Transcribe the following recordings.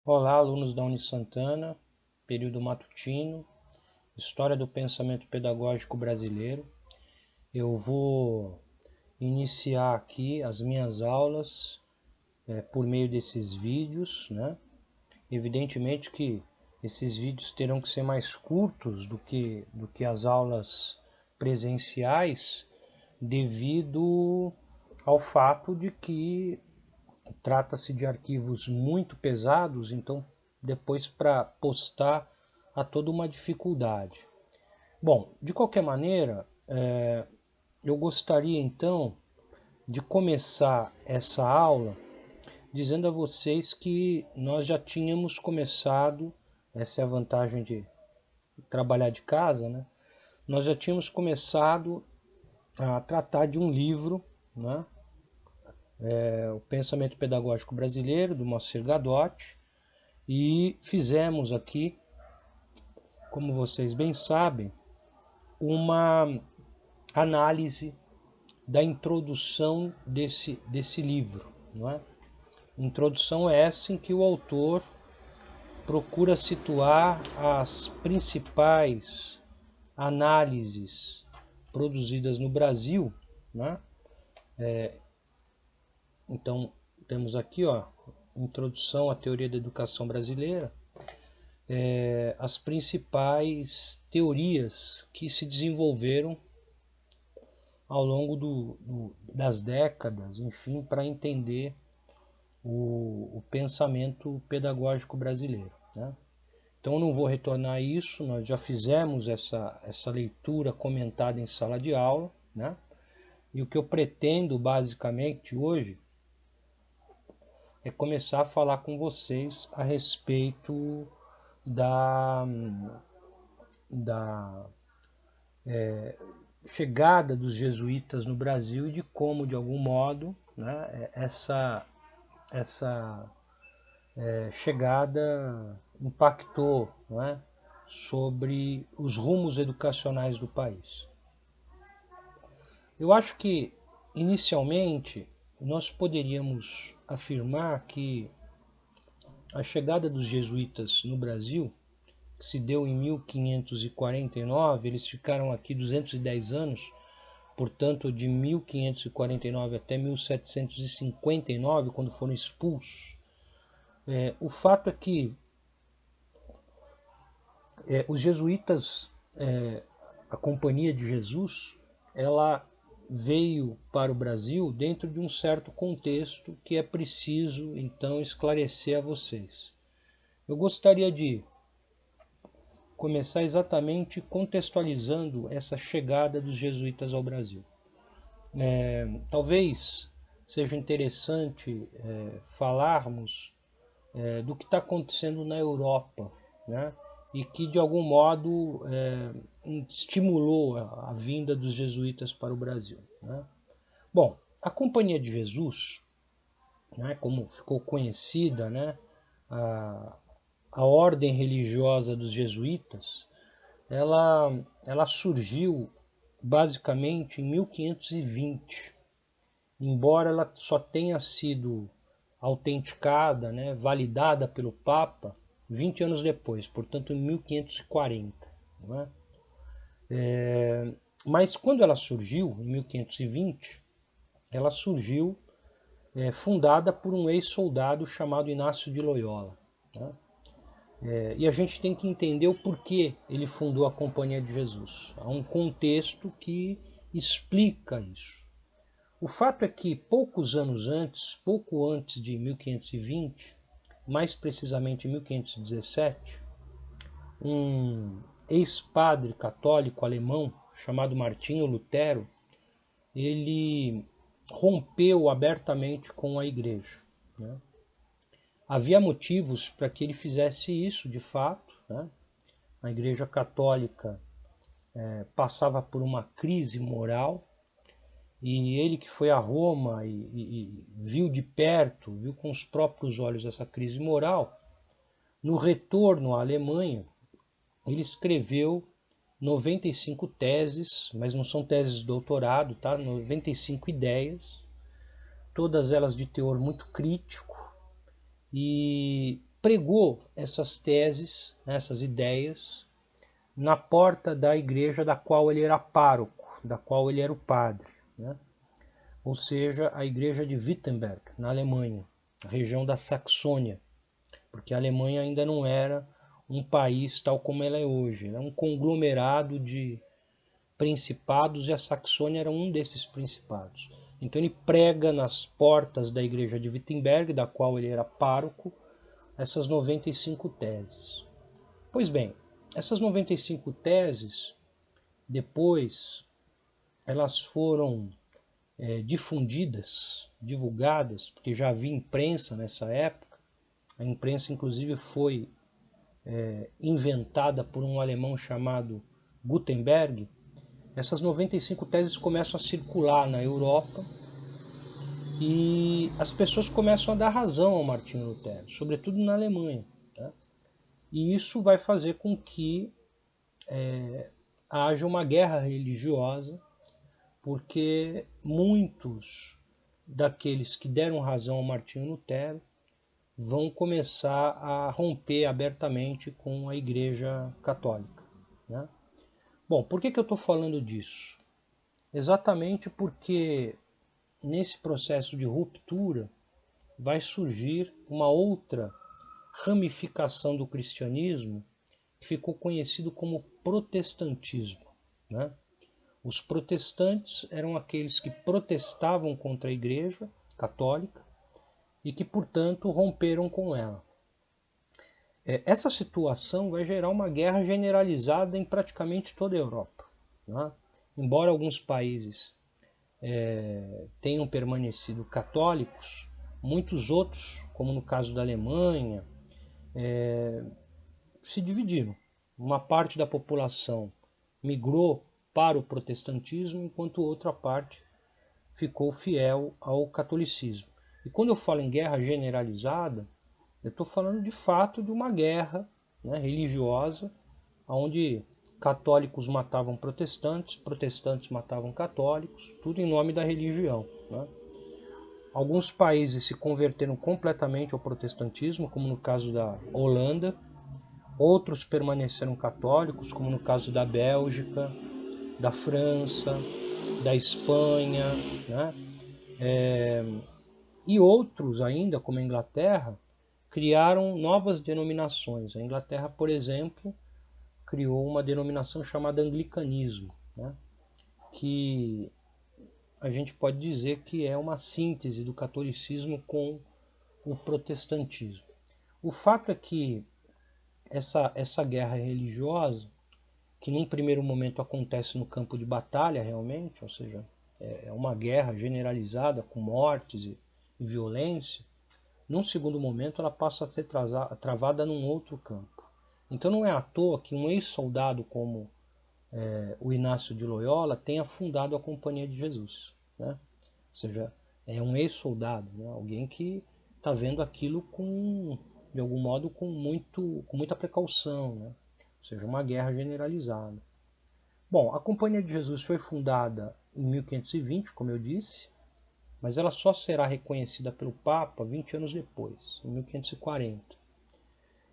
Olá, alunos da Unisantana, período matutino, História do Pensamento Pedagógico Brasileiro. Eu vou iniciar aqui as minhas aulas por meio desses vídeos, né? Evidentemente que esses vídeos terão que ser mais curtos do que as aulas presenciais, devido ao fato de que trata-se de arquivos muito pesados, então depois para postar há toda uma dificuldade. Bom, de qualquer maneira, eu gostaria então de começar essa aula dizendo a vocês que nós já tínhamos começado, essa é a vantagem de trabalhar de casa, né? Nós já tínhamos começado a tratar de um livro, né? O Pensamento Pedagógico Brasileiro, do Moacir Gadotti, e fizemos aqui, como vocês bem sabem, uma análise da introdução desse livro. Não é? Introdução é essa em que o autor procura situar as principais análises produzidas no Brasil. Né? Então, temos aqui, Introdução à Teoria da Educação Brasileira, as principais teorias que se desenvolveram ao longo das décadas, enfim, para entender o pensamento pedagógico brasileiro. Né? Então eu não vou retornar a isso, nós já fizemos essa leitura comentada em sala de aula, né? E o que eu pretendo basicamente hoje é começar a falar com vocês a respeito da chegada dos jesuítas no Brasil e de como, de algum modo, né, essa chegada impactou, né, sobre os rumos educacionais do país. Eu acho que, inicialmente, nós poderíamos afirmar que a chegada dos jesuítas no Brasil, que se deu em 1549, eles ficaram aqui 210 anos, portanto de 1549 até 1759, quando foram expulsos. O fato é que os jesuítas, a Companhia de Jesus, ela veio para o Brasil dentro de um certo contexto que é preciso então esclarecer a vocês. Eu gostaria de começar exatamente contextualizando essa chegada dos jesuítas ao Brasil. Talvez seja interessante falarmos do que está acontecendo na Europa, né? E que de algum modo estimulou a vinda dos jesuítas para o Brasil. Né? Bom, a Companhia de Jesus, né, como ficou conhecida, né, a, a ordem religiosa dos jesuítas, ela surgiu basicamente em 1520, embora ela só tenha sido autenticada, né, validada pelo Papa 20 anos depois, portanto em 1540. Não é? Mas quando ela surgiu, em 1520, ela surgiu fundada por um ex-soldado chamado Inácio de Loyola. Né? E a gente tem que entender o porquê ele fundou a Companhia de Jesus. Há um contexto que explica isso. O fato é que poucos anos antes, pouco antes de 1520, mais precisamente em 1517, um ex-padre católico alemão chamado Martinho Lutero, ele rompeu abertamente com a igreja. Né? Havia motivos para que ele fizesse isso, de fato. Né? A igreja católica passava por uma crise moral, e ele que foi a Roma e viu de perto, viu com os próprios olhos essa crise moral, no retorno à Alemanha, ele escreveu 95 teses, mas não são teses de doutorado, tá? 95 ideias, todas elas de teor muito crítico, e pregou essas teses, né, essas ideias, na porta da igreja da qual ele era pároco, da qual ele era o padre, né? Ou seja, a igreja de Wittenberg, na Alemanha, a região da Saxônia, porque a Alemanha ainda não era um país tal como ela é hoje, era um conglomerado de principados e a Saxônia era um desses principados. Então ele prega nas portas da igreja de Wittenberg, da qual ele era pároco, essas 95 teses. Pois bem, essas 95 teses, depois, elas foram difundidas, divulgadas, porque já havia imprensa nessa época. A imprensa, inclusive, foi inventada por um alemão chamado Gutenberg. Essas 95 teses começam a circular na Europa e as pessoas começam a dar razão ao Martinho Lutero, sobretudo na Alemanha. Tá? E isso vai fazer com que haja uma guerra religiosa, porque muitos daqueles que deram razão ao Martinho Lutero vão começar a romper abertamente com a Igreja Católica. Né? Bom, por que eu estou falando disso? Exatamente porque nesse processo de ruptura vai surgir uma outra ramificação do cristianismo que ficou conhecido como protestantismo. Né? Os protestantes eram aqueles que protestavam contra a Igreja Católica e que, portanto, romperam com ela. Essa situação vai gerar uma guerra generalizada em praticamente toda a Europa. Né? Embora alguns países tenham permanecido católicos, muitos outros, como no caso da Alemanha, se dividiram. Uma parte da população migrou para o protestantismo, enquanto outra parte ficou fiel ao catolicismo. E quando eu falo em guerra generalizada, eu estou falando de fato de uma guerra, né, religiosa, onde católicos matavam protestantes, protestantes matavam católicos, tudo em nome da religião. Né? Alguns países se converteram completamente ao protestantismo, como no caso da Holanda. Outros permaneceram católicos, como no caso da Bélgica, da França, da Espanha, né? E outros ainda, como a Inglaterra, criaram novas denominações. A Inglaterra, por exemplo, criou uma denominação chamada anglicanismo, né? Que a gente pode dizer que é uma síntese do catolicismo com o protestantismo. O fato é que essa guerra religiosa, que num primeiro momento acontece no campo de batalha realmente, ou seja, é uma guerra generalizada com mortes e violência, num segundo momento ela passa a ser travada num outro campo. Então não é à toa que um ex-soldado como o Inácio de Loyola tenha fundado a Companhia de Jesus. Né? Ou seja, é um ex-soldado, né? Alguém que está vendo aquilo de algum modo com muita precaução, né? Ou seja, uma guerra generalizada. Bom, a Companhia de Jesus foi fundada em 1520, como eu disse, mas ela só será reconhecida pelo Papa 20 anos depois, em 1540.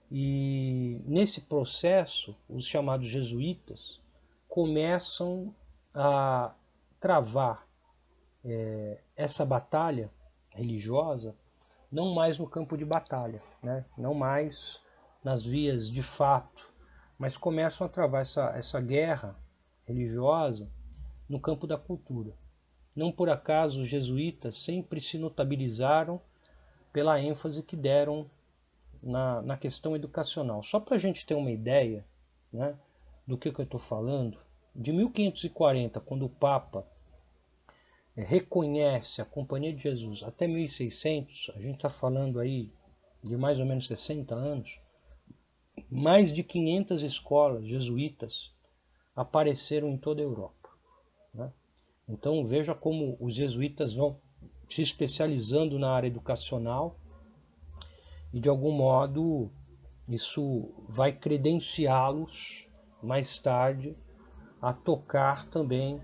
E nesse processo, os chamados jesuítas começam a travar essa batalha religiosa não mais no campo de batalha, né? Não mais nas vias de fato, mas começam a travar essa guerra religiosa no campo da cultura. Não por acaso os jesuítas sempre se notabilizaram pela ênfase que deram na questão educacional. Só para a gente ter uma ideia, né, do que eu estou falando, de 1540, quando o Papa reconhece a Companhia de Jesus, até 1600, a gente está falando aí de mais ou menos 60 anos, mais de 500 escolas jesuítas apareceram em toda a Europa. Né? Então veja como os jesuítas vão se especializando na área educacional e de algum modo isso vai credenciá-los mais tarde a tocar também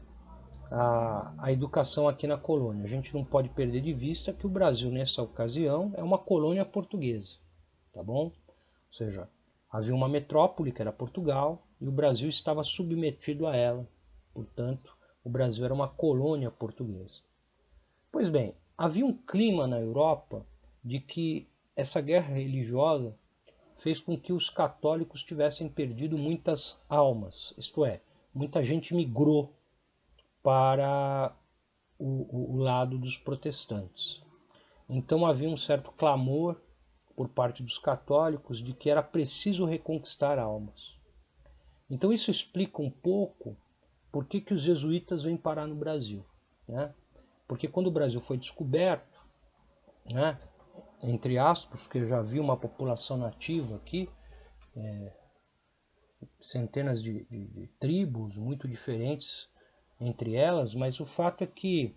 a educação aqui na colônia. A gente não pode perder de vista que o Brasil nessa ocasião é uma colônia portuguesa. tá bom? Ou seja, havia uma metrópole, que era Portugal, e o Brasil estava submetido a ela. Portanto, o Brasil era uma colônia portuguesa. Pois bem, havia um clima na Europa de que essa guerra religiosa fez com que os católicos tivessem perdido muitas almas, isto é, muita gente migrou para o lado dos protestantes. Então havia um certo clamor por parte dos católicos de que era preciso reconquistar almas. Então isso explica um pouco por que os jesuítas vêm parar no Brasil, né? Porque quando o Brasil foi descoberto, né, entre aspas, que eu já vi uma população nativa aqui, centenas de tribos muito diferentes entre elas, mas o fato é que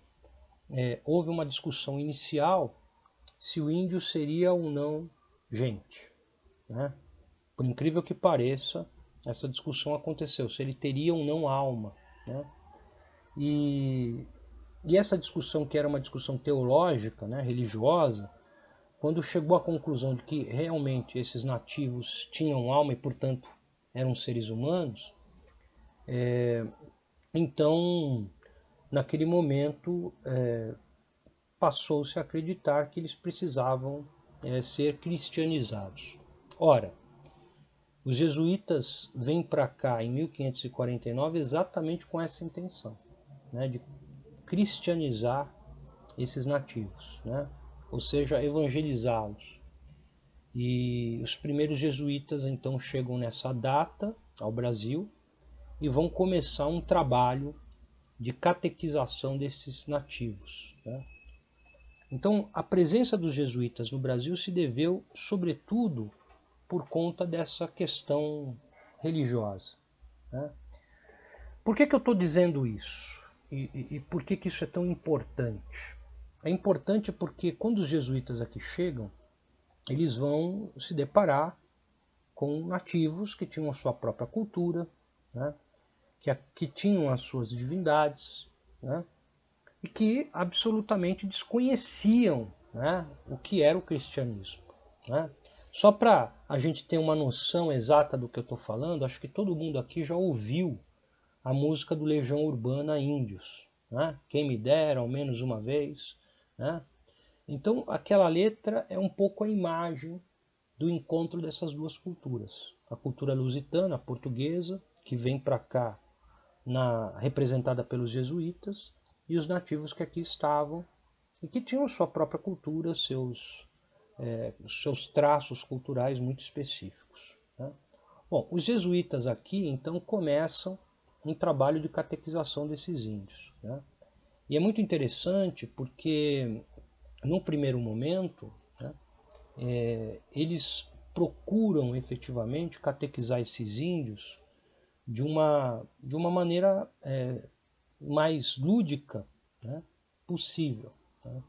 houve uma discussão inicial se o índio seria ou não gente, né? Por incrível que pareça, essa discussão aconteceu, se ele teria ou não alma, né? E essa discussão, que era uma discussão teológica, né, religiosa, quando chegou à conclusão de que realmente esses nativos tinham alma e, portanto, eram seres humanos, então, naquele momento, passou-se a acreditar que eles precisavam ser cristianizados. Ora, os jesuítas vêm para cá em 1549 exatamente com essa intenção, né, de cristianizar esses nativos, né, ou seja, evangelizá-los. E os primeiros jesuítas então chegam nessa data ao Brasil e vão começar um trabalho de catequização desses nativos, né? Então, a presença dos jesuítas no Brasil se deveu, sobretudo, por conta dessa questão religiosa, né? Por que eu estou dizendo isso? E por que isso é tão importante? É importante porque quando os jesuítas aqui chegam, eles vão se deparar com nativos que tinham a sua própria cultura, né? que tinham as suas divindades, né? E que absolutamente desconheciam, né, o que era o cristianismo, né? Só para a gente ter uma noção exata do que eu estou falando, acho que todo mundo aqui já ouviu a música do Legião Urbana Índios, né? Quem me dera ao menos uma vez, né? Então aquela letra é um pouco a imagem do encontro dessas duas culturas. A cultura lusitana, a portuguesa, que vem para cá representada pelos jesuítas, e os nativos que aqui estavam e que tinham sua própria cultura, seus traços culturais muito específicos, né? Bom, os jesuítas aqui então começam um trabalho de catequização desses índios, né? E é muito interessante porque, no primeiro momento, né, eles procuram efetivamente catequizar esses índios de uma maneira mais lúdica, né, possível, né,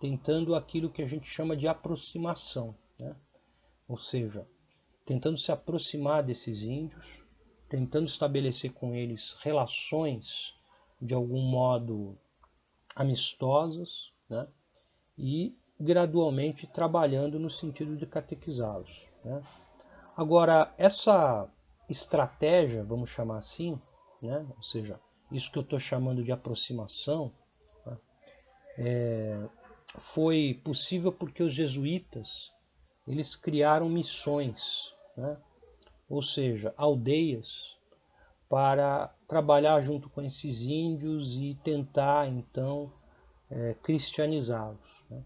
tentando aquilo que a gente chama de aproximação, né, ou seja, tentando se aproximar desses índios, tentando estabelecer com eles relações de algum modo amistosas, né, e gradualmente trabalhando no sentido de catequizá-los, né. Agora, essa estratégia, vamos chamar assim, né, ou seja, isso que eu estou chamando de aproximação, né, foi possível porque os jesuítas eles criaram missões, né, ou seja, aldeias, para trabalhar junto com esses índios e tentar então cristianizá-los, né.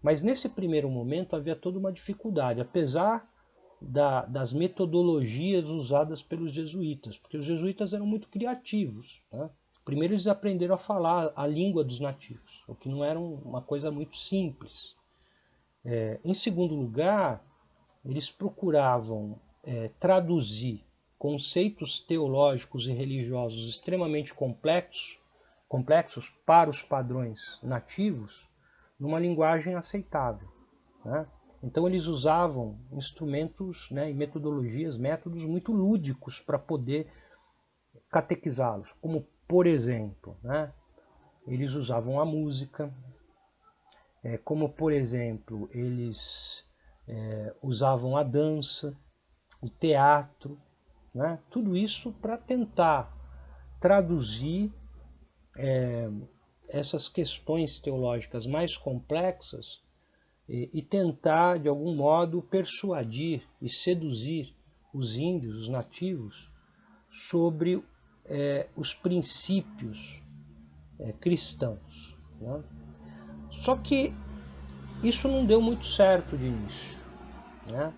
Mas nesse primeiro momento havia toda uma dificuldade, apesar das metodologias usadas pelos jesuítas, porque os jesuítas eram muito criativos, né? Primeiro eles aprenderam a falar a língua dos nativos, o que não era uma coisa muito simples. Em segundo lugar, eles procuravam traduzir conceitos teológicos e religiosos extremamente complexos para os padrões nativos numa linguagem aceitável, né? Então eles usavam instrumentos, né, e métodos muito lúdicos para poder catequizá-los, como por exemplo, né, eles usavam a música, como por exemplo eles usavam a dança, o teatro, né? Tudo isso para tentar traduzir essas questões teológicas mais complexas e tentar, de algum modo, persuadir e seduzir os índios, os nativos, sobre os princípios cristãos, né? Só que isso não deu muito certo de início, né?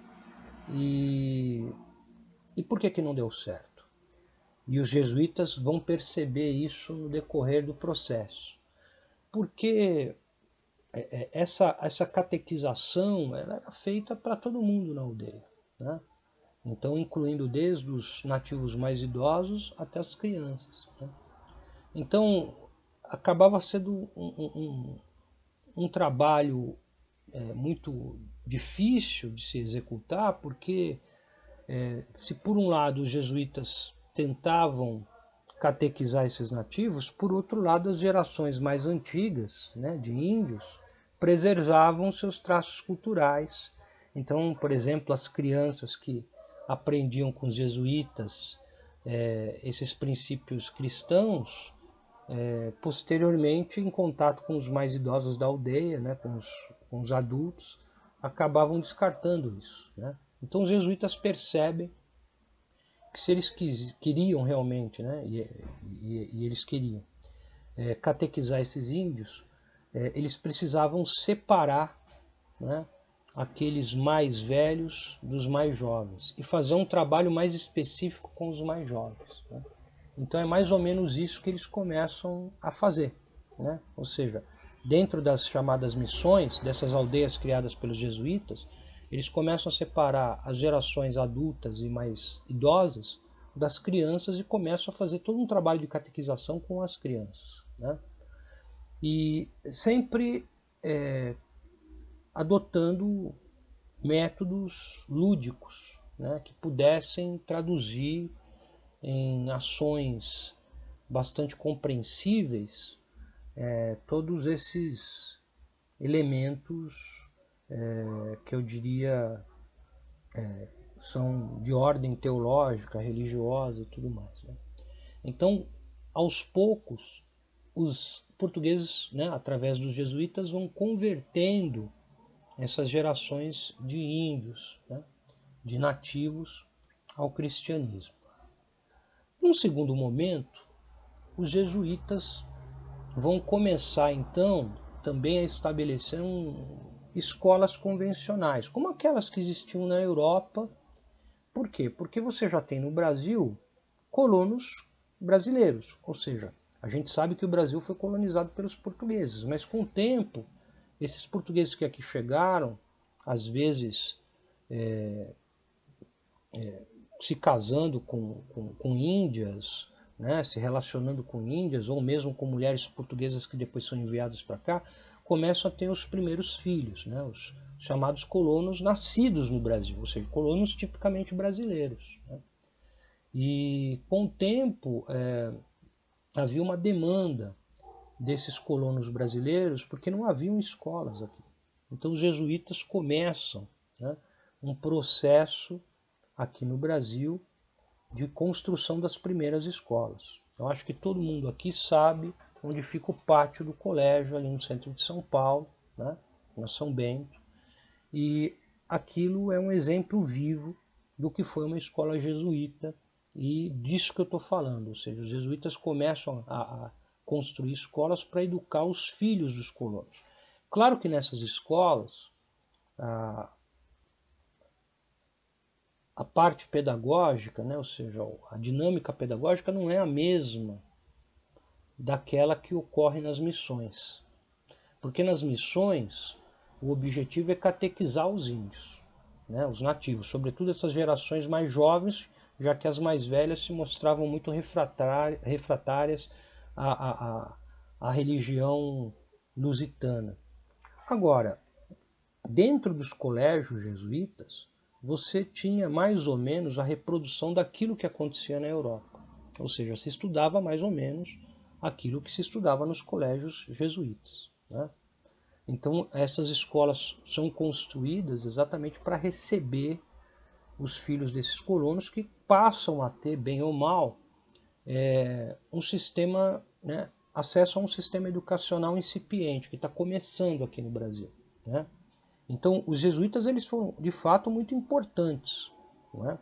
E por que que não deu certo? E os jesuítas vão perceber isso no decorrer do processo. Porque essa catequização ela era feita para todo mundo na aldeia, né? Então, incluindo desde os nativos mais idosos até as crianças, né? Então, acabava sendo um trabalho muito difícil de se executar, porque se por um lado os jesuítas tentavam catequizar esses nativos, por outro lado as gerações mais antigas, né, de índios, preservavam seus traços culturais. Então, por exemplo, as crianças que aprendiam com os jesuítas esses princípios cristãos, posteriormente, em contato com os mais idosos da aldeia, né, com os adultos, acabavam descartando isso, né? Então os jesuítas percebem que se eles queriam realmente, né, e eles queriam catequizar esses índios, eles precisavam separar, né, aqueles mais velhos dos mais jovens e fazer um trabalho mais específico com os mais jovens, né? Então é mais ou menos isso que eles começam a fazer, né? Ou seja, dentro das chamadas missões, dessas aldeias criadas pelos jesuítas, eles começam a separar as gerações adultas e mais idosas das crianças e começam a fazer todo um trabalho de catequização com as crianças, né? E sempre adotando métodos lúdicos, né, que pudessem traduzir em ações bastante compreensíveis todos esses elementos que eu diria são de ordem teológica, religiosa e tudo mais, né? Então, aos poucos, os portugueses, né, através dos jesuítas, vão convertendo essas gerações de índios, né, de nativos, ao cristianismo. Num segundo momento, os jesuítas vão começar então também a estabelecer escolas convencionais, como aquelas que existiam na Europa. Por quê? Porque você já tem no Brasil colonos brasileiros, ou seja, a gente sabe que o Brasil foi colonizado pelos portugueses, mas com o tempo, esses portugueses que aqui chegaram, às vezes se casando com índias, né, se relacionando com índias, ou mesmo com mulheres portuguesas que depois são enviadas para cá, começam a ter os primeiros filhos, né, os chamados colonos nascidos no Brasil, ou seja, colonos tipicamente brasileiros, né? E com o tempo havia uma demanda desses colonos brasileiros porque não haviam escolas aqui. Então os jesuítas começam, né, um processo aqui no Brasil de construção das primeiras escolas. Eu acho que todo mundo aqui sabe onde fica o pátio do colégio, ali no centro de São Paulo, né, na São Bento, e aquilo é um exemplo vivo do que foi uma escola jesuíta e disso que eu estou falando, ou seja, os jesuítas começam a construir escolas para educar os filhos dos colonos. Claro que nessas escolas a parte pedagógica, né, ou seja, a dinâmica pedagógica não é a mesma daquela que ocorre nas missões. Porque nas missões o objetivo é catequizar os índios, né, os nativos, sobretudo essas gerações mais jovens, já que as mais velhas se mostravam muito refratárias à religião lusitana. Agora, dentro dos colégios jesuítas, você tinha mais ou menos a reprodução daquilo que acontecia na Europa. Ou seja, se estudava mais ou menos aquilo que se estudava nos colégios jesuítas, né? Então essas escolas são construídas exatamente para receber os filhos desses colonos que passam a ter, bem ou mal, um sistema, né, acesso a um sistema educacional incipiente, que está começando aqui no Brasil. Né? Então, os jesuítas eles foram, de fato, muito importantes. Não é?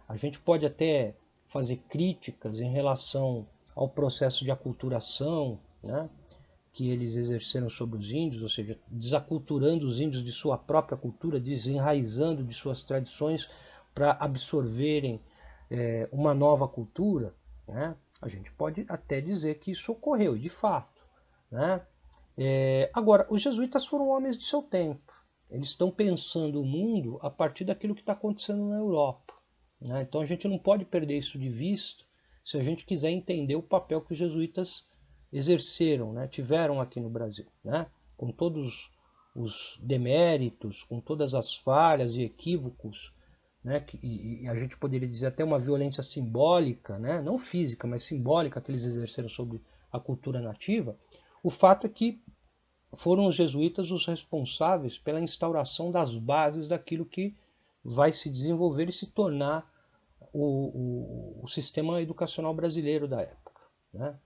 A gente pode até fazer críticas em relação ao processo de aculturação, né, que eles exerceram sobre os índios, ou seja, desaculturando os índios de sua própria cultura, desenraizando de suas tradições para absorverem uma nova cultura. Né? A gente pode até dizer que isso ocorreu, de fato. Né? Agora, os jesuítas foram homens de seu tempo. Eles estão pensando o mundo a partir daquilo que está acontecendo na Europa. Né? Então a gente não pode perder isso de vista se a gente quiser entender o papel que os jesuítas exerceram, né? Tiveram aqui no Brasil. Né? Com todos os deméritos, com todas as falhas e equívocos, né? E a gente poderia dizer até uma violência simbólica, né? Não física, mas simbólica que eles exerceram sobre a cultura nativa. O fato é que foram os jesuítas os responsáveis pela instauração das bases daquilo que vai se desenvolver e se tornar o sistema educacional brasileiro da época. Né?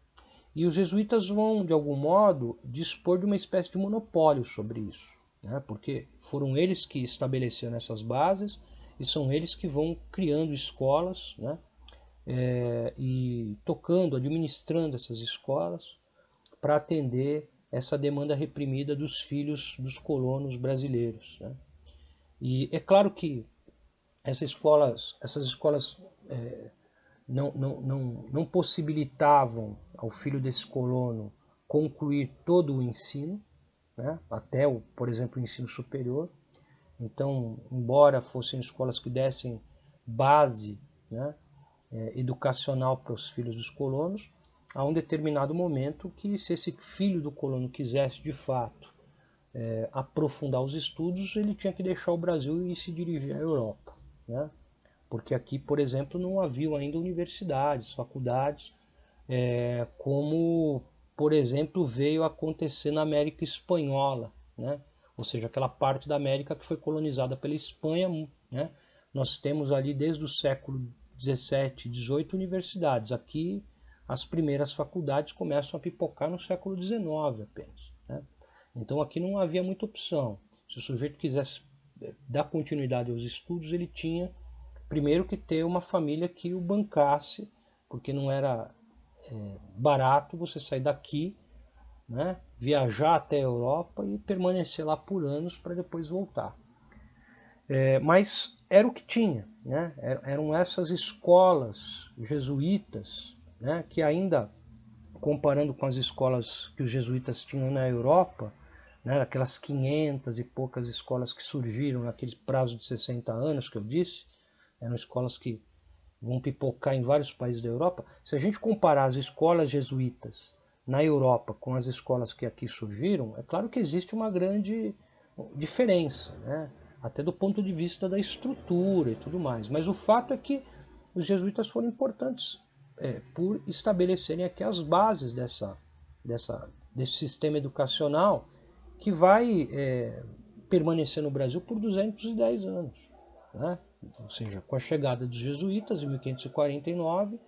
E os jesuítas vão, de algum modo, dispor de uma espécie de monopólio sobre isso, né? Porque foram eles que estabeleceram essas bases e são eles que vão criando escolas, né? E tocando, administrando essas escolas para atender essa demanda reprimida dos filhos dos colonos brasileiros. Né? E é claro que essas escolas não possibilitavam ao filho desse colono concluir todo o ensino, né? Até, por exemplo, o ensino superior. Então, embora fossem escolas que dessem base, né, educacional para os filhos dos colonos, a um determinado momento que, se esse filho do colono quisesse de fato aprofundar os estudos, ele tinha que deixar o Brasil e se dirigir à Europa. Né? Porque aqui, por exemplo, não havia ainda universidades, faculdades, como, por exemplo, veio a acontecer na América Espanhola, né? Ou seja, aquela parte da América que foi colonizada pela Espanha. Né? Nós temos ali desde o século 17, 18 universidades. Aqui as primeiras faculdades começam a pipocar no século 19 apenas. Né? Então aqui não havia muita opção. Se o sujeito quisesse dar continuidade aos estudos, ele tinha primeiro que ter uma família que o bancasse, porque não era barato você sair daqui, né, viajar até a Europa e permanecer lá por anos para depois voltar. Mas era o que tinha, né? Eram essas escolas jesuítas, né, que ainda, comparando com as escolas que os jesuítas tinham na Europa, né, aquelas 500 e poucas escolas que surgiram naquele prazo de 60 anos que eu disse, eram escolas que vão pipocar em vários países da Europa. Se a gente comparar as escolas jesuítas na Europa com as escolas que aqui surgiram, é claro que existe uma grande diferença, né? Até do ponto de vista da estrutura e tudo mais. Mas o fato é que os jesuítas foram importantes por estabelecerem aqui as bases desse sistema educacional que vai permanecer no Brasil por 210 anos. Né? Ou seja, com a chegada dos jesuítas em 1549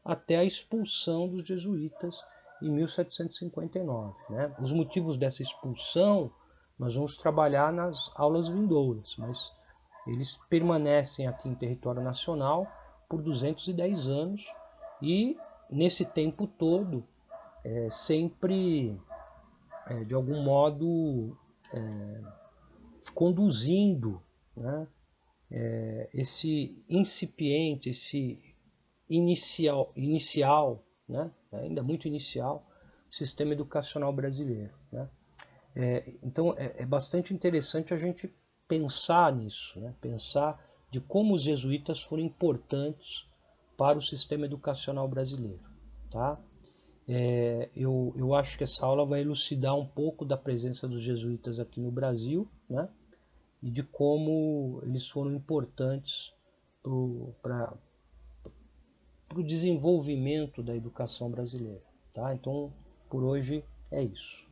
até a expulsão dos jesuítas em 1759. Né? Os motivos dessa expulsão nós vamos trabalhar nas aulas vindouras, mas eles permanecem aqui em território nacional por 210 anos e nesse tempo todo sempre de algum modo conduzindo, né, esse incipiente, esse inicial, né, ainda muito inicial, sistema educacional brasileiro. Né? Então é bastante interessante a gente pensar nisso, né? Pensar de como os jesuítas foram importantes para o sistema educacional brasileiro. Tá? Eu acho que essa aula vai elucidar um pouco da presença dos jesuítas aqui no Brasil, né? E de como eles foram importantes para o desenvolvimento da educação brasileira. Tá? Então, por hoje é isso.